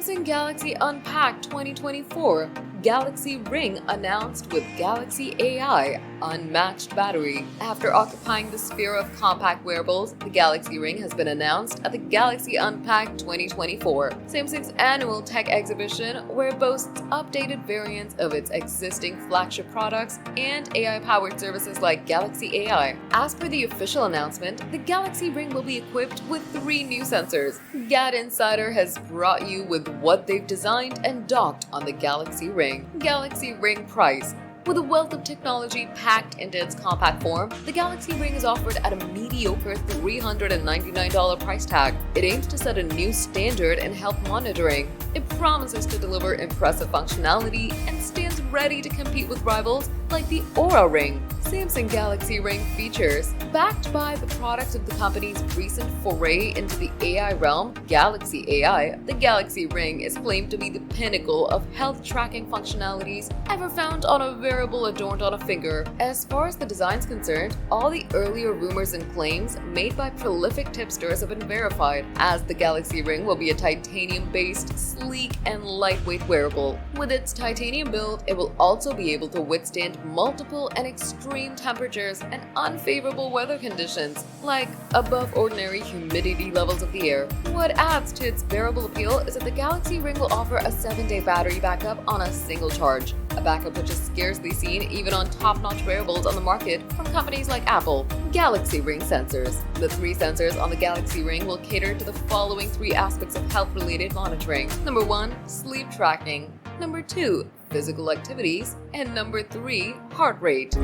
Samsung Galaxy Unpacked 2024. Galaxy Ring announced with Galaxy AI unmatched battery. After occupying the sphere of compact wearables, the Galaxy Ring has been announced at the Galaxy Unpacked 2024, Samsung's annual tech exhibition where it boasts updated variants of its existing flagship products and AI-powered services like Galaxy AI. As per the official announcement, the Galaxy Ring will be equipped with 3 new sensors. Gadinsider has brought you with what they've designed and docked on the Galaxy Ring. Galaxy Ring price. With a wealth of technology packed into its compact form, the Galaxy Ring is offered at a mediocre $399 price tag. It aims to set a new standard in health monitoring. It promises to deliver impressive functionality and stands ready to compete with rivals like the Aura Ring. Samsung Galaxy Ring features. Backed by the product of the company's recent foray into the AI realm, Galaxy AI, the Galaxy Ring is claimed to be the pinnacle of health tracking functionalities ever found on a wearable adorned on a finger. As far as the design's concerned, all the earlier rumors and claims made by prolific tipsters have been verified, as the Galaxy Ring will be a titanium-based, sleek, and lightweight wearable. With its titanium build, it will also be able to withstand multiple and extreme temperatures and unfavorable weather conditions, like above ordinary humidity levels of the air. What adds to its wearable appeal is that the Galaxy Ring will offer a 7-day battery backup on a single charge, a backup which is scarcely seen even on top-notch wearables on the market from companies like Apple. Galaxy Ring sensors. The 3 sensors on the Galaxy Ring will cater to the following 3 aspects of health-related monitoring. Number 1, sleep tracking. Number 2, physical activities. And number 3, heart rate.